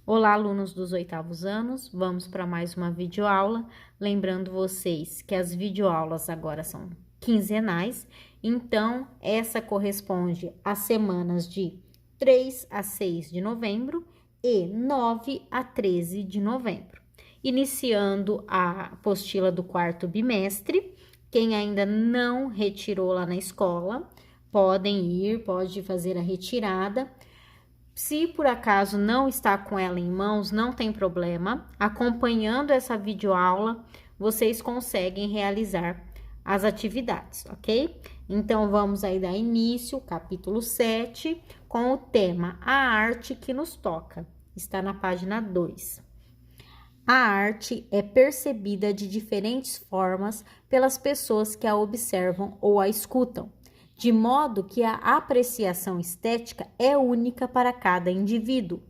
Olá, alunos dos 8º anos, vamos para mais uma videoaula. Lembrando vocês que as videoaulas agora são quinzenais, então essa corresponde às semanas de 3 a 6 de novembro e 9 a 13 de novembro. Iniciando a apostila do 4º bimestre, quem ainda não retirou lá na escola, pode fazer a retirada. Se por acaso não está com ela em mãos, não tem problema. Acompanhando essa videoaula, vocês conseguem realizar as atividades, ok? Então, vamos aí dar início, capítulo 7, com o tema A Arte que nos toca. Está na página 2. A arte é percebida de diferentes formas pelas pessoas que a observam ou a escutam, de modo que a apreciação estética é única para cada indivíduo.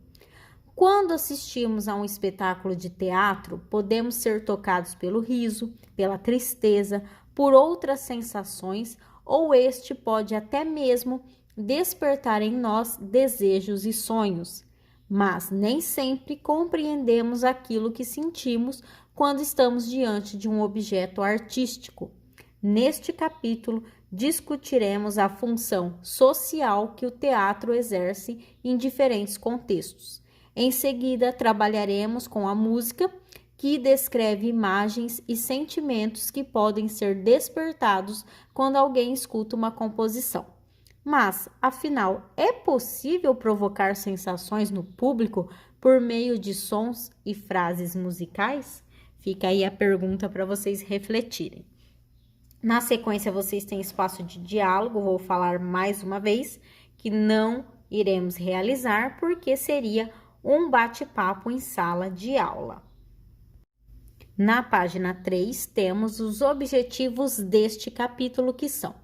Quando assistimos a um espetáculo de teatro, podemos ser tocados pelo riso, pela tristeza, por outras sensações, ou este pode até mesmo despertar em nós desejos e sonhos. Mas nem sempre compreendemos aquilo que sentimos quando estamos diante de um objeto artístico. Neste capítulo, discutiremos a função social que o teatro exerce em diferentes contextos. Em seguida, trabalharemos com a música, que descreve imagens e sentimentos que podem ser despertados quando alguém escuta uma composição. Mas, afinal, é possível provocar sensações no público por meio de sons e frases musicais? Fica aí a pergunta para vocês refletirem. Na sequência, vocês têm espaço de diálogo, vou falar mais uma vez que não iremos realizar porque seria um bate-papo em sala de aula. Na página 3, temos os objetivos deste capítulo que são: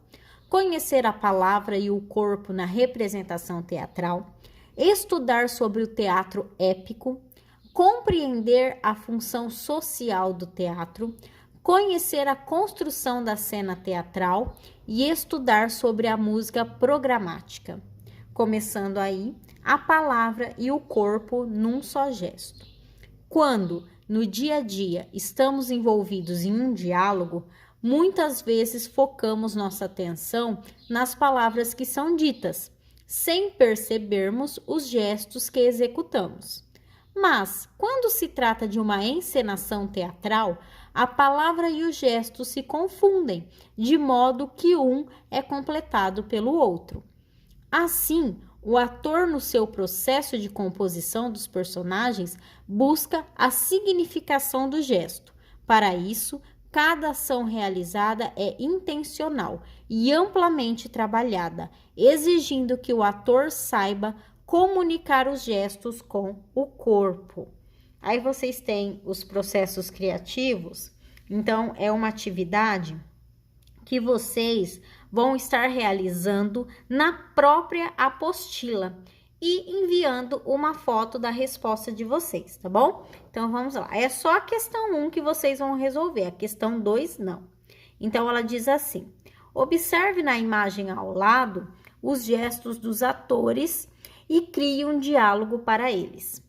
conhecer a palavra e o corpo na representação teatral, estudar sobre o teatro épico, compreender a função social do teatro, conhecer a construção da cena teatral e estudar sobre a música programática. Começando aí, a palavra e o corpo num só gesto. Quando, no dia a dia, estamos envolvidos em um diálogo, muitas vezes focamos nossa atenção nas palavras que são ditas, sem percebermos os gestos que executamos. Mas, quando se trata de uma encenação teatral, a palavra e o gesto se confundem, de modo que um é completado pelo outro. Assim, o ator, no seu processo de composição dos personagens, busca a significação do gesto. Para isso, cada ação realizada é intencional e amplamente trabalhada, exigindo que o ator saiba comunicar os gestos com o corpo. Aí vocês têm os processos criativos, então é uma atividade que vocês vão estar realizando na própria apostila e enviando uma foto da resposta de vocês, tá bom? Então, vamos lá. É só a questão 1 que vocês vão resolver, a questão 2 não. Então, ela diz assim: observe na imagem ao lado os gestos dos atores e crie um diálogo para eles.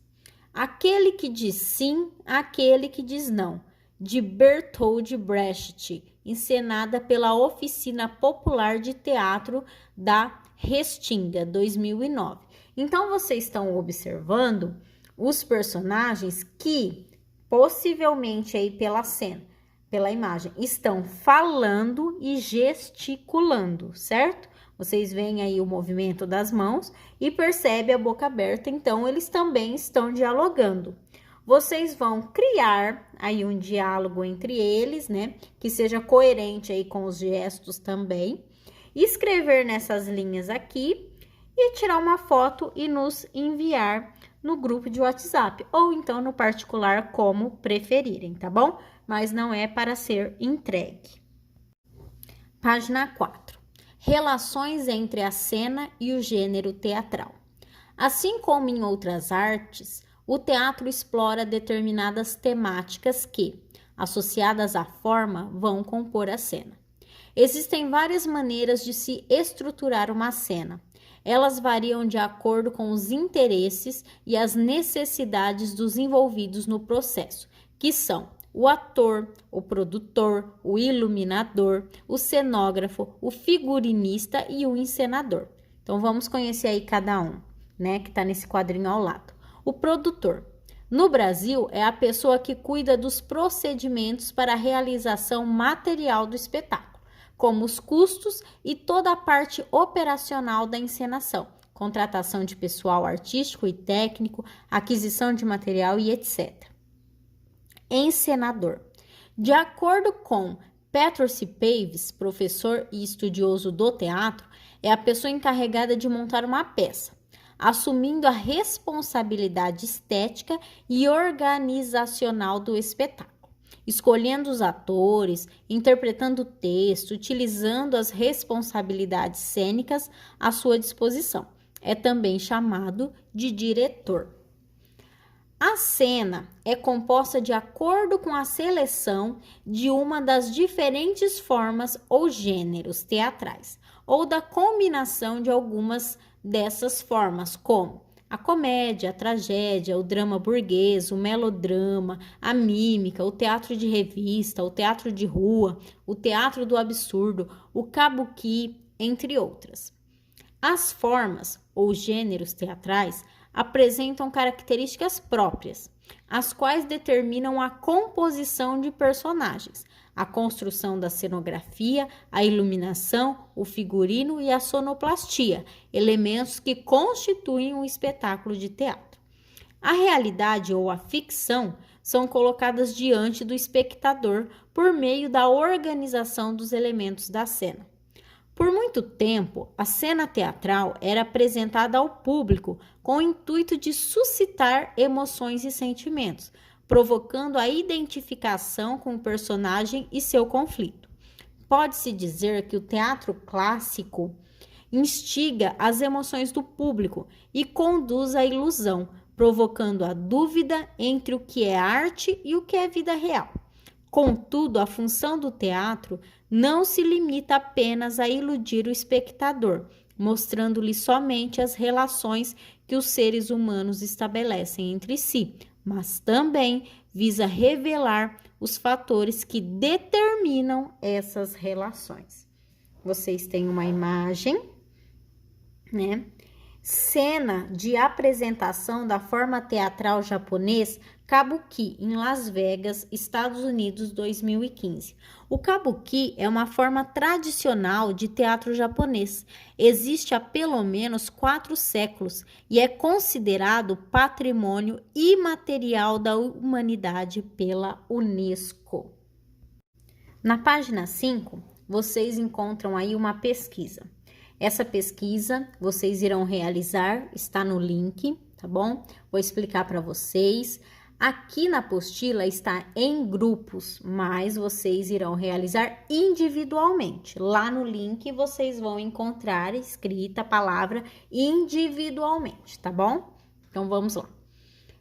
Aquele que diz sim, aquele que diz não, de Bertold Brecht, encenada pela Oficina Popular de Teatro da Restinga, 2009. Então, vocês estão observando os personagens que, possivelmente aí pela cena, pela imagem, estão falando e gesticulando, certo? Vocês veem aí o movimento das mãos e percebe a boca aberta, então eles também estão dialogando. Vocês vão criar aí um diálogo entre eles, né? Que seja coerente aí com os gestos também. Escrever nessas linhas aqui e tirar uma foto e nos enviar no grupo de WhatsApp ou então no particular, como preferirem, tá bom? Mas não é para ser entregue. Página 4. Relações entre a cena e o gênero teatral. Assim como em outras artes, o teatro explora determinadas temáticas que, associadas à forma, vão compor a cena. Existem várias maneiras de se estruturar uma cena. Elas variam de acordo com os interesses e as necessidades dos envolvidos no processo, que são o ator, o produtor, o iluminador, o cenógrafo, o figurinista e o encenador. Então, vamos conhecer aí cada um, né, que está nesse quadrinho ao lado. O produtor. No Brasil, é a pessoa que cuida dos procedimentos para a realização material do espetáculo, como os custos e toda a parte operacional da encenação, contratação de pessoal artístico e técnico, aquisição de material e etc. Encenador. De acordo com Patrice Paves, professor e estudioso do teatro, é a pessoa encarregada de montar uma peça, assumindo a responsabilidade estética e organizacional do espetáculo, escolhendo os atores, interpretando o texto, utilizando as responsabilidades cênicas à sua disposição. É também chamado de diretor. A cena é composta de acordo com a seleção de uma das diferentes formas ou gêneros teatrais, ou da combinação de algumas dessas formas, como a comédia, a tragédia, o drama burguês, o melodrama, a mímica, o teatro de revista, o teatro de rua, o teatro do absurdo, o kabuki, entre outras. As formas ou gêneros teatrais apresentam características próprias, as quais determinam a composição de personagens, a construção da cenografia, a iluminação, o figurino e a sonoplastia, elementos que constituem um espetáculo de teatro. A realidade ou a ficção são colocadas diante do espectador por meio da organização dos elementos da cena. Por muito tempo, a cena teatral era apresentada ao público com o intuito de suscitar emoções e sentimentos, provocando a identificação com o personagem e seu conflito. Pode-se dizer que o teatro clássico instiga as emoções do público e conduz à ilusão, provocando a dúvida entre o que é arte e o que é vida real. Contudo, a função do teatro não se limita apenas a iludir o espectador, mostrando-lhe somente as relações que os seres humanos estabelecem entre si, mas também visa revelar os fatores que determinam essas relações. Vocês têm uma imagem, né? Cena de apresentação da forma teatral japonês Kabuki, em Las Vegas, Estados Unidos, 2015. O Kabuki é uma forma tradicional de teatro japonês. Existe há pelo menos 4 séculos e é considerado patrimônio imaterial da humanidade pela Unesco. Na página 5, vocês encontram aí uma pesquisa. Essa pesquisa vocês irão realizar, está no link, tá bom? Vou explicar para vocês. Aqui na apostila está em grupos, mas vocês irão realizar individualmente. Lá no link vocês vão encontrar escrita a palavra individualmente, tá bom? Então vamos lá.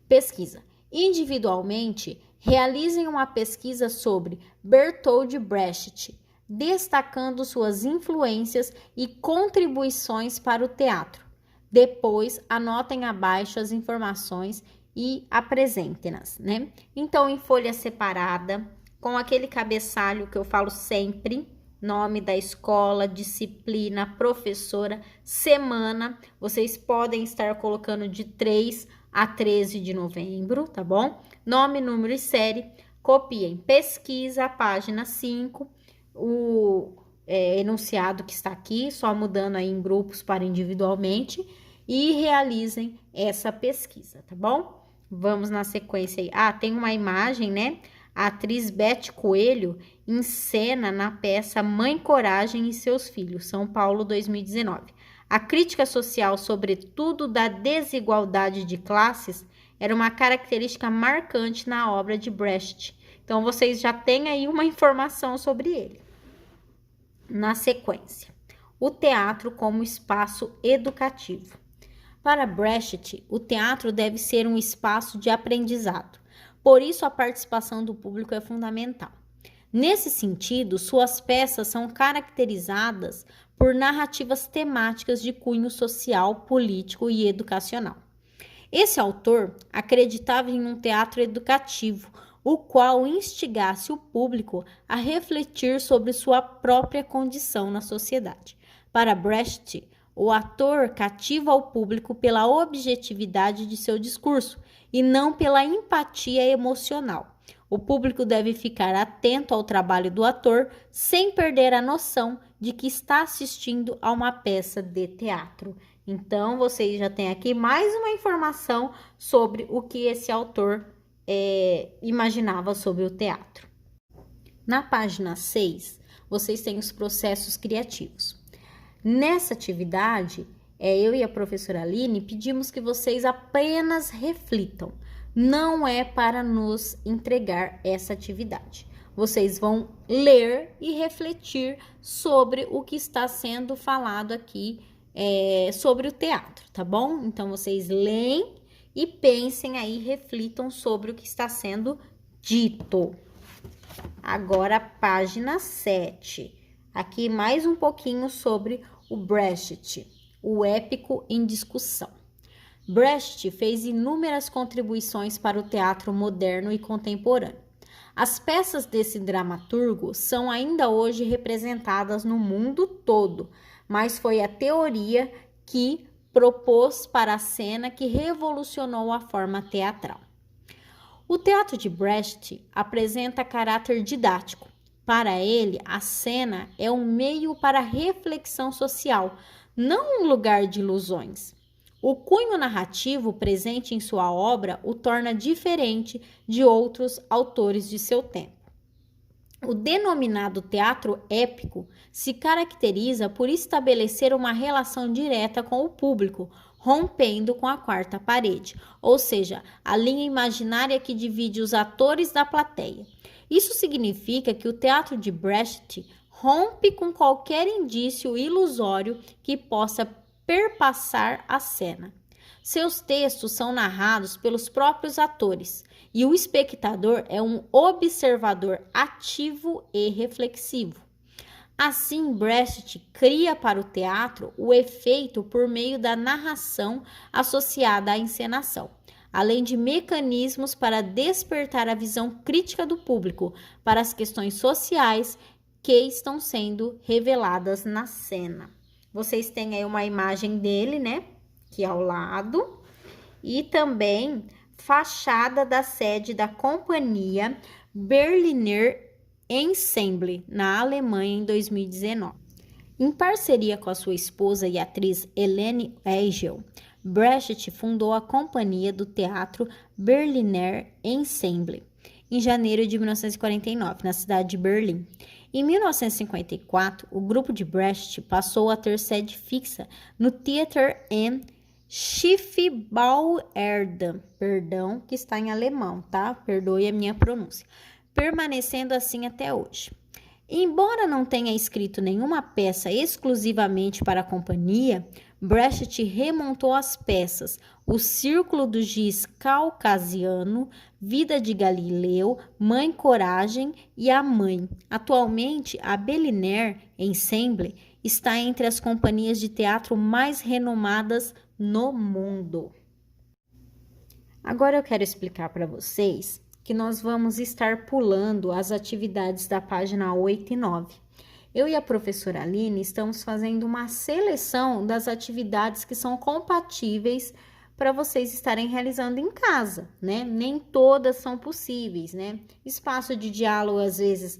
Pesquisa. Individualmente, realizem uma pesquisa sobre Bertold Brecht, destacando suas influências e contribuições para o teatro. Depois, anotem abaixo as informações e apresentem-nas, né? Então, em folha separada, com aquele cabeçalho que eu falo sempre, nome da escola, disciplina, professora, semana, vocês podem estar colocando de 3 a 13 de novembro, tá bom? Nome, número e série, copiem pesquisa, página 5, o enunciado que está aqui, só mudando aí em grupos para individualmente, e realizem essa pesquisa, tá bom? Vamos na sequência aí. Ah, tem uma imagem, né? A atriz Beth Coelho encena na peça Mãe Coragem e Seus Filhos, São Paulo, 2019. A crítica social, sobretudo da desigualdade de classes, era uma característica marcante na obra de Brecht. Então, vocês já têm aí uma informação sobre ele. Na sequência, o teatro como espaço educativo. Para Brecht, o teatro deve ser um espaço de aprendizado. Por isso, a participação do público é fundamental. Nesse sentido, suas peças são caracterizadas por narrativas temáticas de cunho social, político e educacional. Esse autor acreditava em um teatro educativo, o qual instigasse o público a refletir sobre sua própria condição na sociedade. Para Brecht, o ator cativa o público pela objetividade de seu discurso e não pela empatia emocional. O público deve ficar atento ao trabalho do ator sem perder a noção de que está assistindo a uma peça de teatro. Então, vocês já têm aqui mais uma informação sobre o que esse autor imaginava sobre o teatro. Na página 6, vocês têm os processos criativos. Nessa atividade, eu e a professora Aline pedimos que vocês apenas reflitam. Não é para nos entregar essa atividade. Vocês vão ler e refletir sobre o que está sendo falado aqui sobre o teatro, tá bom? Então, vocês leem e pensem aí, reflitam sobre o que está sendo dito. Agora, página 7. Aqui mais um pouquinho sobre o Brecht, o épico em discussão. Brecht fez inúmeras contribuições para o teatro moderno e contemporâneo. As peças desse dramaturgo são ainda hoje representadas no mundo todo, mas foi a teoria que propôs para a cena que revolucionou a forma teatral. O teatro de Brecht apresenta caráter didático. Para ele, a cena é um meio para reflexão social, não um lugar de ilusões. O cunho narrativo presente em sua obra o torna diferente de outros autores de seu tempo. O denominado teatro épico se caracteriza por estabelecer uma relação direta com o público, rompendo com a quarta parede, ou seja, a linha imaginária que divide os atores da plateia. Isso significa que o teatro de Brecht rompe com qualquer indício ilusório que possa perpassar a cena. Seus textos são narrados pelos próprios atores e o espectador é um observador ativo e reflexivo. Assim, Brecht cria para o teatro o efeito por meio da narração associada à encenação, além de mecanismos para despertar a visão crítica do público para as questões sociais que estão sendo reveladas na cena. Vocês têm aí uma imagem dele, né? Aqui ao lado. E também fachada da sede da companhia Berliner Ensemble, na Alemanha, em 2019. Em parceria com a sua esposa e atriz Helene Eigel, Brecht fundou a companhia do teatro Berliner Ensemble, em janeiro de 1949, na cidade de Berlim. Em 1954, o grupo de Brecht passou a ter sede fixa no Theater am Schiffbauerden, que está em alemão, tá? Perdoe a minha pronúncia. Permanecendo assim até hoje. Embora não tenha escrito nenhuma peça exclusivamente para a companhia, Brecht remontou as peças O Círculo do Giz Caucasiano, Vida de Galileu, Mãe Coragem e A Mãe. Atualmente, a Berliner Ensemble está entre as companhias de teatro mais renomadas no mundo. Agora eu quero explicar para vocês que nós vamos estar pulando as atividades da página 8 e 9. Eu e a professora Aline estamos fazendo uma seleção das atividades que são compatíveis para vocês estarem realizando em casa, né? Nem todas são possíveis, né? Espaço de diálogo, às vezes,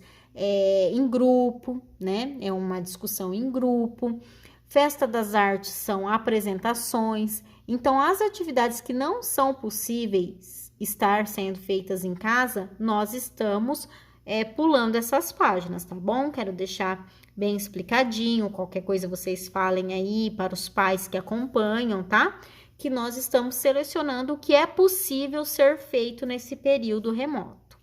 em grupo, né? É uma discussão em grupo. Festa das Artes são apresentações. Então, as atividades que não são possíveis estar sendo feitas em casa, nós estamos pulando essas páginas, tá bom? Quero deixar bem explicadinho, qualquer coisa vocês falem aí para os pais que acompanham, tá? Que nós estamos selecionando o que é possível ser feito nesse período remoto.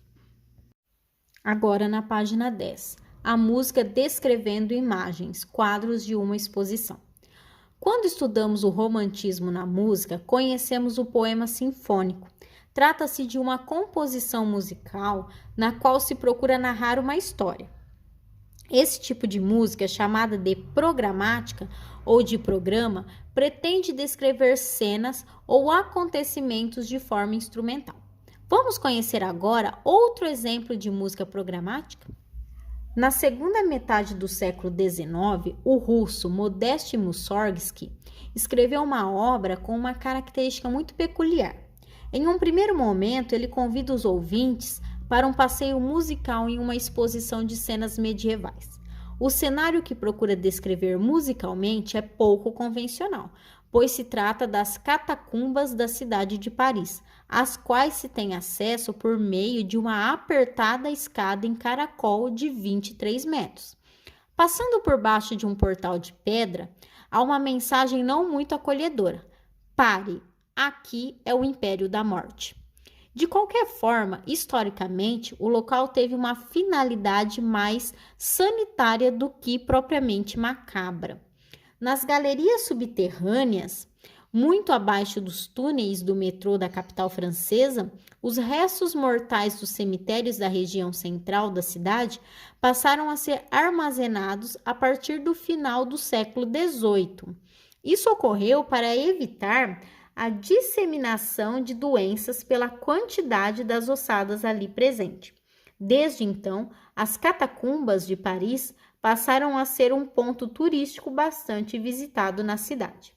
Agora na página 10, a música descrevendo imagens, quadros de uma exposição. Quando estudamos o romantismo na música, conhecemos o poema sinfônico. Trata-se de uma composição musical na qual se procura narrar uma história. Esse tipo de música, chamada de programática ou de programa, pretende descrever cenas ou acontecimentos de forma instrumental. Vamos conhecer agora outro exemplo de música programática? Na segunda metade do século XIX, o russo Modest Mussorgsky escreveu uma obra com uma característica muito peculiar. Em um primeiro momento, ele convida os ouvintes para um passeio musical em uma exposição de cenas medievais. O cenário que procura descrever musicalmente é pouco convencional, pois se trata das catacumbas da cidade de Paris, às quais se tem acesso por meio de uma apertada escada em caracol de 23 metros. Passando por baixo de um portal de pedra, há uma mensagem não muito acolhedora: pare, aqui é o Império da Morte. De qualquer forma, historicamente, o local teve uma finalidade mais sanitária do que propriamente macabra. Nas galerias subterrâneas, muito abaixo dos túneis do metrô da capital francesa, os restos mortais dos cemitérios da região central da cidade passaram a ser armazenados a partir do final do século XVIII. Isso ocorreu para evitar a disseminação de doenças pela quantidade das ossadas ali presente. Desde então, as catacumbas de Paris passaram a ser um ponto turístico bastante visitado na cidade.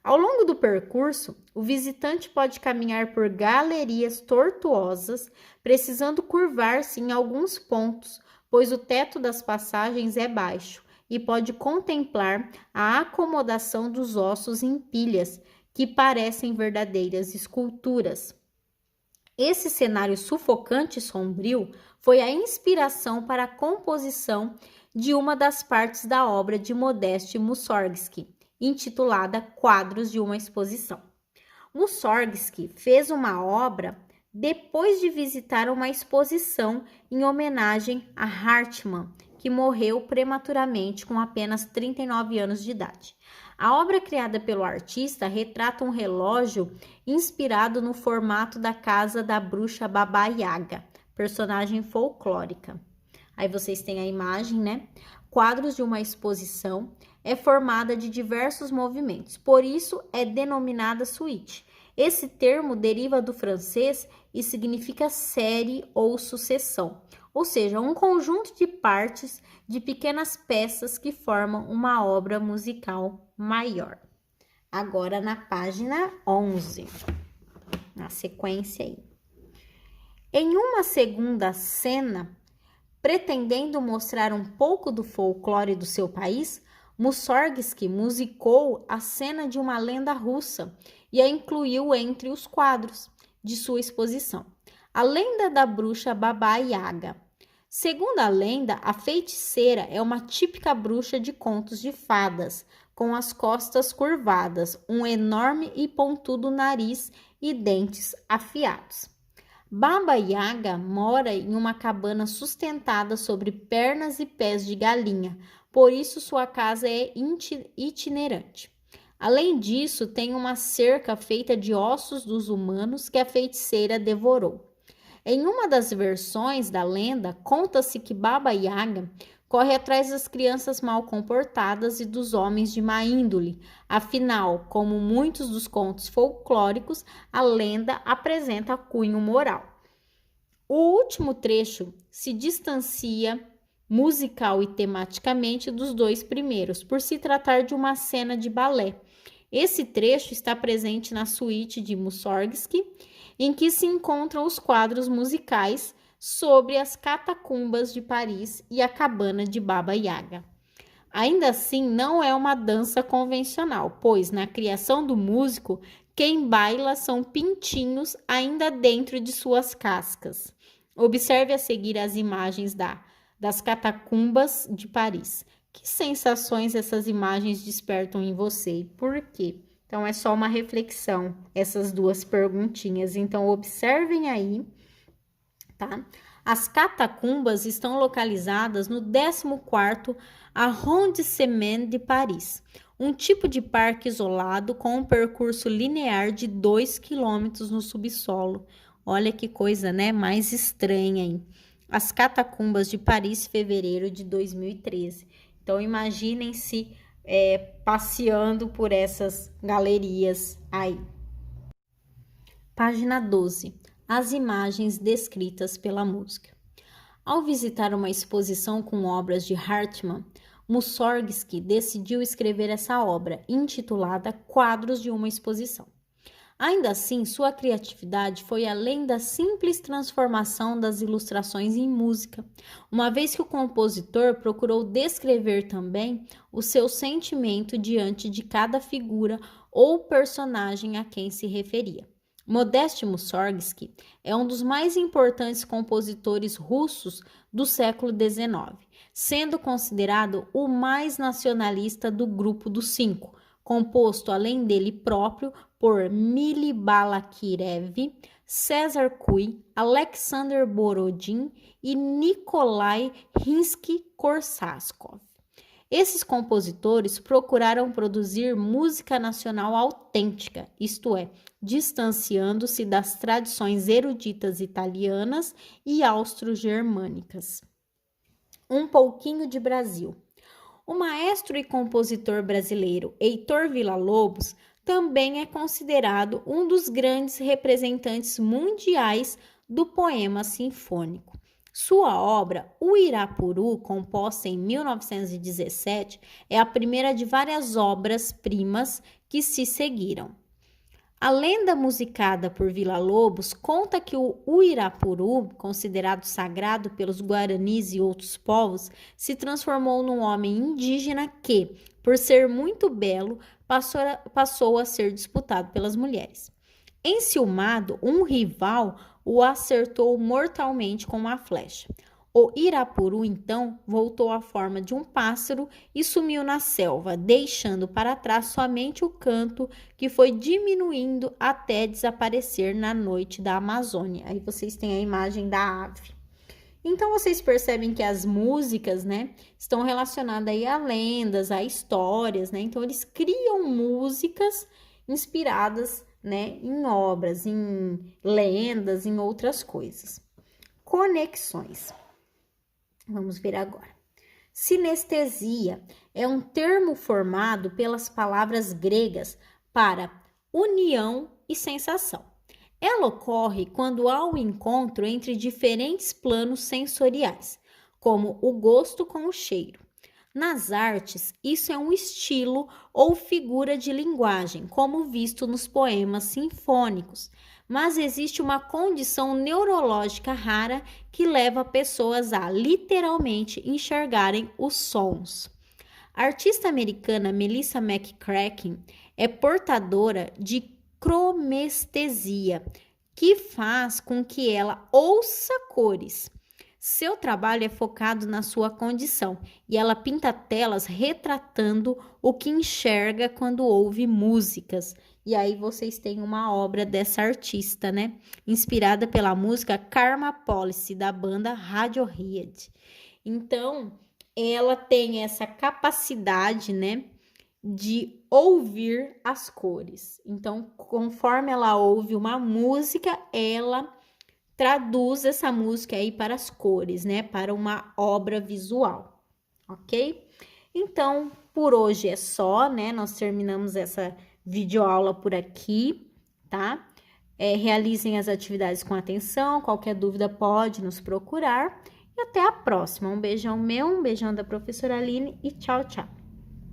Ao longo do percurso, o visitante pode caminhar por galerias tortuosas, precisando curvar-se em alguns pontos, pois o teto das passagens é baixo e pode contemplar a acomodação dos ossos em pilhas, que parecem verdadeiras esculturas. Esse cenário sufocante e sombrio foi a inspiração para a composição de uma das partes da obra de Modest Mussorgsky, intitulada Quadros de uma Exposição. Mussorgsky fez uma obra depois de visitar uma exposição em homenagem a Hartmann, que morreu prematuramente com apenas 39 anos de idade. A obra criada pelo artista retrata um relógio inspirado no formato da casa da bruxa Baba Yaga, personagem folclórica. Aí vocês têm a imagem, né? Quadros de uma exposição é formada de diversos movimentos, por isso é denominada suíte. Esse termo deriva do francês e significa série ou sucessão, ou seja, um conjunto de partes de pequenas peças que formam uma obra musical maior. Agora na página 11, na sequência aí. Em uma segunda cena, pretendendo mostrar um pouco do folclore do seu país, Mussorgsky musicou a cena de uma lenda russa e a incluiu entre os quadros de sua exposição. A lenda da bruxa Baba Yaga. Segundo a lenda, a feiticeira é uma típica bruxa de contos de fadas, com as costas curvadas, um enorme e pontudo nariz e dentes afiados. Baba Yaga mora em uma cabana sustentada sobre pernas e pés de galinha, por isso sua casa é itinerante. Além disso, tem uma cerca feita de ossos dos humanos que a feiticeira devorou. Em uma das versões da lenda, conta-se que Baba Yaga corre atrás das crianças mal comportadas e dos homens de má índole. Afinal, como muitos dos contos folclóricos, a lenda apresenta cunho moral. O último trecho se distancia musical e tematicamente dos dois primeiros, por se tratar de uma cena de balé. Esse trecho está presente na suíte de Mussorgsky, em que se encontram os quadros musicais sobre as catacumbas de Paris e a cabana de Baba Yaga. Ainda assim, não é uma dança convencional, pois na criação do músico, quem baila são pintinhos ainda dentro de suas cascas. Observe a seguir as imagens das catacumbas de Paris. Que sensações essas imagens despertam em você e por quê? Então, é só uma reflexão, essas duas perguntinhas. Então, observem aí, tá? As catacumbas estão localizadas no 14º arrondissement de Paris, um tipo de parque isolado com um percurso linear de 2 km no subsolo. Olha que coisa, né? Mais estranha aí. as catacumbas de Paris, fevereiro de 2013. Então, imaginem-se passeando por essas galerias aí. Página 12. As imagens descritas pela música. Ao visitar uma exposição com obras de Hartmann, Mussorgsky decidiu escrever essa obra, intitulada Quadros de uma Exposição. Ainda assim, sua criatividade foi além da simples transformação das ilustrações em música, uma vez que o compositor procurou descrever também o seu sentimento diante de cada figura ou personagem a quem se referia. Modest Mussorgsky é um dos mais importantes compositores russos do século XIX, sendo considerado o mais nacionalista do grupo dos cinco, composto além dele próprio por Mily Balakirev, César Cui, Alexander Borodin e Nikolai Rimsky-Korsakov. Esses compositores procuraram produzir música nacional autêntica, isto é, distanciando-se das tradições eruditas italianas e austro-germânicas. Um pouquinho de Brasil. O maestro e compositor brasileiro Heitor Villa-Lobos também é considerado um dos grandes representantes mundiais do poema sinfônico. Sua obra, O Irapuru, composta em 1917, é a primeira de várias obras-primas que se seguiram. A lenda musicada por Villa-Lobos conta que o Irapuru, considerado sagrado pelos guaranis e outros povos, se transformou num homem indígena que, por ser muito belo, passou a ser disputado pelas mulheres. Enciumado, um rival o acertou mortalmente com uma flecha. O Irapuru, então, voltou à forma de um pássaro e sumiu na selva, deixando para trás somente o canto, que foi diminuindo até desaparecer na noite da Amazônia. Aí vocês têm a imagem da ave. Então, vocês percebem que as músicas, né, estão relacionadas aí a lendas, a histórias, né? Então, eles criam músicas inspiradas, né, em obras, em lendas, em outras coisas. Conexões. Vamos ver agora. Sinestesia é um termo formado pelas palavras gregas para união e sensação. Ela ocorre quando há um encontro entre diferentes planos sensoriais, como o gosto com o cheiro. Nas artes, isso é um estilo ou figura de linguagem, como visto nos poemas sinfônicos, mas existe uma condição neurológica rara que leva pessoas a literalmente enxergarem os sons. A artista americana Melissa McCracken é portadora de cromestesia, que faz com que ela ouça cores. Seu trabalho é focado na sua condição e ela pinta telas retratando o que enxerga quando ouve músicas. E aí vocês têm uma obra dessa artista, né? Inspirada pela música Karma Policy, da banda Radiohead. Então, ela tem essa capacidade, né, de ouvir as cores. Então, conforme ela ouve uma música, ela traduz essa música aí para as cores, né? Para uma obra visual, ok? Então, por hoje é só, né? Nós terminamos essa videoaula por aqui, tá? Realizem as atividades com atenção, qualquer dúvida pode nos procurar. E até a próxima. Um beijão meu, um beijão da professora Aline e tchau, tchau.